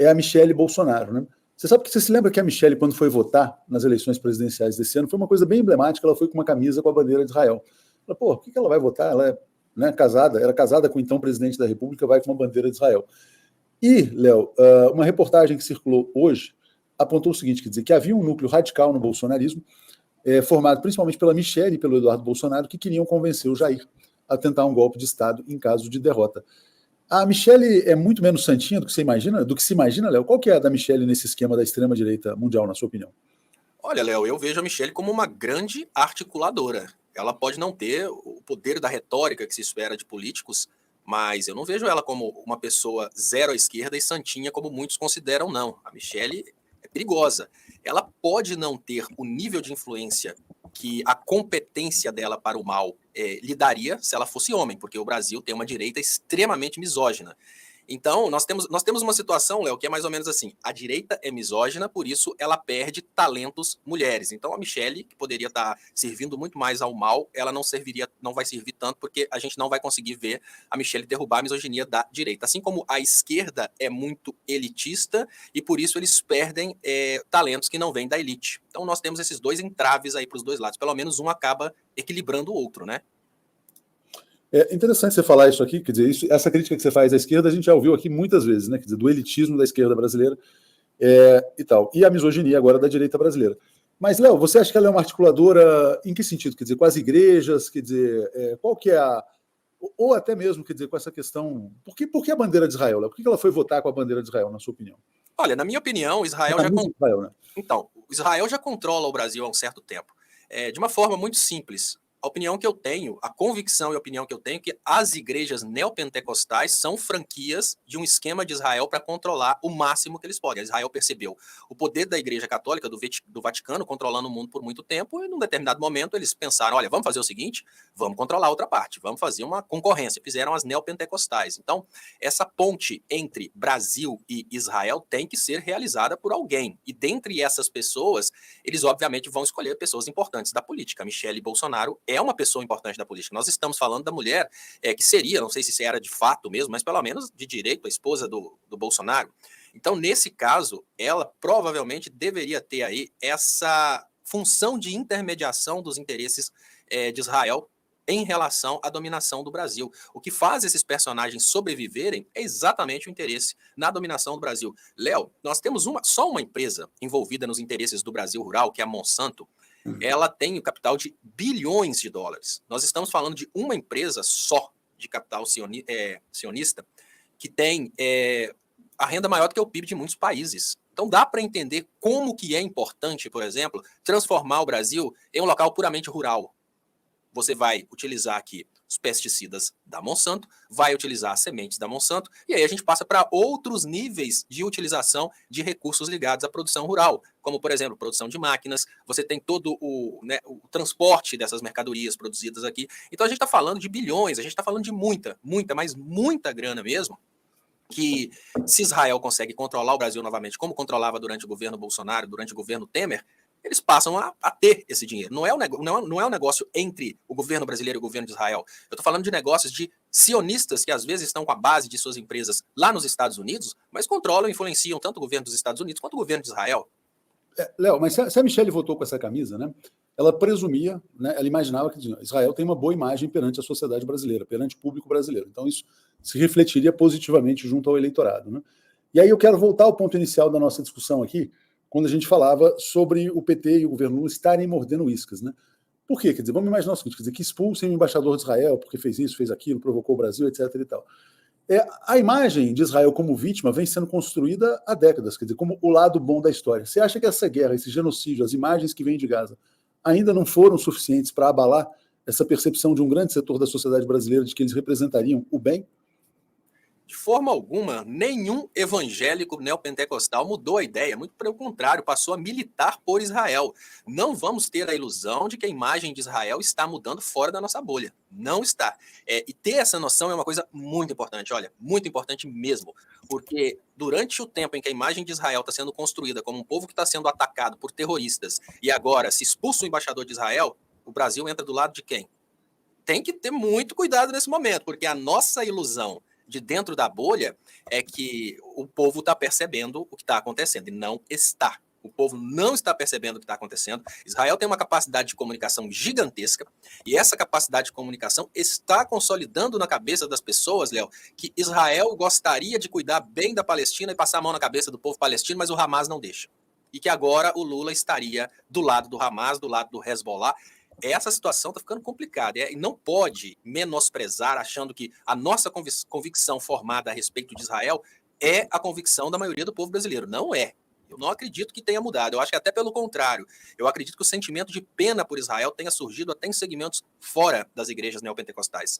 é a Michele Bolsonaro, né? Você se lembra que a Michele, quando foi votar nas eleições presidenciais desse ano, foi uma coisa bem emblemática, ela foi com uma camisa com a bandeira de Israel. Ela, pô, por que ela vai votar? Ela é, né, casada, era casada com o então presidente da República, vai com uma bandeira de Israel. E, Léo, uma reportagem que circulou hoje apontou o seguinte, quer dizer, que havia um núcleo radical no bolsonarismo, formado principalmente pela Michele e pelo Eduardo Bolsonaro, que queriam convencer o Jair a tentar um golpe de Estado em caso de derrota. A Michele é muito menos santinha do que se imagina, Léo? Qual que é a da Michele nesse esquema da extrema-direita mundial, na sua opinião? Olha, Léo, eu vejo a Michele como uma grande articuladora. Ela pode não ter o poder da retórica que se espera de políticos, mas eu não vejo ela como uma pessoa zero à esquerda e santinha, como muitos consideram, não. A Michele é perigosa. Ela pode não ter o nível de influência que a competência dela para o mal lhe daria se ela fosse homem, porque o Brasil tem uma direita extremamente misógina. Então, nós temos uma situação, Léo, que é mais ou menos assim: a direita é misógina, por isso ela perde talentos mulheres. Então, a Michele, que poderia estar servindo muito mais ao mal, ela não vai servir tanto, porque a gente não vai conseguir ver a Michele derrubar a misoginia da direita. Assim como a esquerda é muito elitista, e por isso eles perdem talentos que não vêm da elite. Então, nós temos esses dois entraves aí para os dois lados. Pelo menos um acaba equilibrando o outro, né? É interessante você falar isso aqui, quer dizer, essa crítica que você faz à esquerda, a gente já ouviu aqui muitas vezes, né? Quer dizer, do elitismo da esquerda brasileira e tal, e a misoginia agora da direita brasileira. Mas, Léo, você acha que ela é uma articuladora em que sentido? Quer dizer, com as igrejas, quer dizer, qual que é a... Ou até mesmo, quer dizer, com essa questão... Por que a bandeira de Israel, Léo? Por que ela foi votar com a bandeira de Israel, na sua opinião? Olha, na minha opinião, Israel Israel, né? Então, Israel já controla o Brasil há um certo tempo. De uma forma muito simples. A opinião que eu tenho, a convicção e a opinião que eu tenho é que as igrejas neopentecostais são franquias de um esquema de Israel para controlar o máximo que eles podem. Israel percebeu o poder da Igreja Católica, do Vaticano, controlando o mundo por muito tempo, e num determinado momento eles pensaram, olha, vamos fazer o seguinte, vamos controlar a outra parte, vamos fazer uma concorrência. Fizeram as neopentecostais. Então, essa ponte entre Brasil e Israel tem que ser realizada por alguém. E dentre essas pessoas, eles obviamente vão escolher pessoas importantes da política. A Michele Bolsonaro é uma pessoa importante da política. Nós estamos falando da mulher que seria, não sei se era de fato mesmo, mas pelo menos de direito, a esposa do Bolsonaro. Então, nesse caso, ela provavelmente deveria ter aí essa função de intermediação dos interesses de Israel em relação à dominação do Brasil. O que faz esses personagens sobreviverem é exatamente o interesse na dominação do Brasil. Léo, nós temos só uma empresa envolvida nos interesses do Brasil rural, que é a Monsanto. Ela tem o capital de bilhões de dólares. Nós estamos falando de uma empresa só de capital sionista que tem a renda maior do que o PIB de muitos países. Então dá para entender como que é importante, por exemplo, transformar o Brasil em um local puramente rural. Você vai utilizar aqui os pesticidas da Monsanto, vai utilizar as sementes da Monsanto, e aí a gente passa para outros níveis de utilização de recursos ligados à produção rural, como, por exemplo, produção de máquinas, você tem todo o transporte dessas mercadorias produzidas aqui. Então a gente está falando de bilhões, a gente está falando de muita, mas muita grana mesmo, que se Israel consegue controlar o Brasil novamente, como controlava durante o governo Bolsonaro, durante o governo Temer, eles passam a ter esse dinheiro. Não é um negócio entre o governo brasileiro e o governo de Israel. Eu estou falando de negócios de sionistas que às vezes estão com a base de suas empresas lá nos Estados Unidos, mas controlam e influenciam tanto o governo dos Estados Unidos quanto o governo de Israel. Léo, mas se a Michele votou com essa camisa, né, ela presumia, né, ela imaginava que Israel tem uma boa imagem perante a sociedade brasileira, perante o público brasileiro. Então isso se refletiria positivamente junto ao eleitorado, né? E aí eu quero voltar ao ponto inicial da nossa discussão aqui, quando a gente falava sobre o PT e o governo Lula estarem mordendo iscas, né? Por quê? Quer dizer, vamos imaginar o seguinte, quer dizer, que expulsem o embaixador de Israel porque fez isso, fez aquilo, provocou o Brasil, etc. e tal. A imagem de Israel como vítima vem sendo construída há décadas, quer dizer, como o lado bom da história. Você acha que essa guerra, esse genocídio, as imagens que vêm de Gaza, ainda não foram suficientes para abalar essa percepção de um grande setor da sociedade brasileira de que eles representariam o bem? De forma alguma, nenhum evangélico neopentecostal mudou a ideia, muito pelo contrário, passou a militar por Israel. Não vamos ter a ilusão de que a imagem de Israel está mudando fora da nossa bolha. Não está. E ter essa noção é uma coisa muito importante, olha, muito importante mesmo, porque durante o tempo em que a imagem de Israel está sendo construída como um povo que está sendo atacado por terroristas e agora se expulsa o embaixador de Israel, o Brasil entra do lado de quem? Tem que ter muito cuidado nesse momento, porque a nossa ilusão de dentro da bolha é que o povo está percebendo o que está acontecendo, e não está. O povo não está percebendo o que está acontecendo. Israel tem uma capacidade de comunicação gigantesca, e essa capacidade de comunicação está consolidando na cabeça das pessoas, Léo, que Israel gostaria de cuidar bem da Palestina e passar a mão na cabeça do povo palestino, mas o Hamas não deixa. E que agora o Lula estaria do lado do Hamas, do lado do Hezbollah. Essa situação está ficando complicada, e não pode menosprezar achando que a nossa convicção formada a respeito de Israel é a convicção da maioria do povo brasileiro. Não é. Eu não acredito que tenha mudado. Eu acho que até pelo contrário. Eu acredito que o sentimento de pena por Israel tenha surgido até em segmentos fora das igrejas neopentecostais.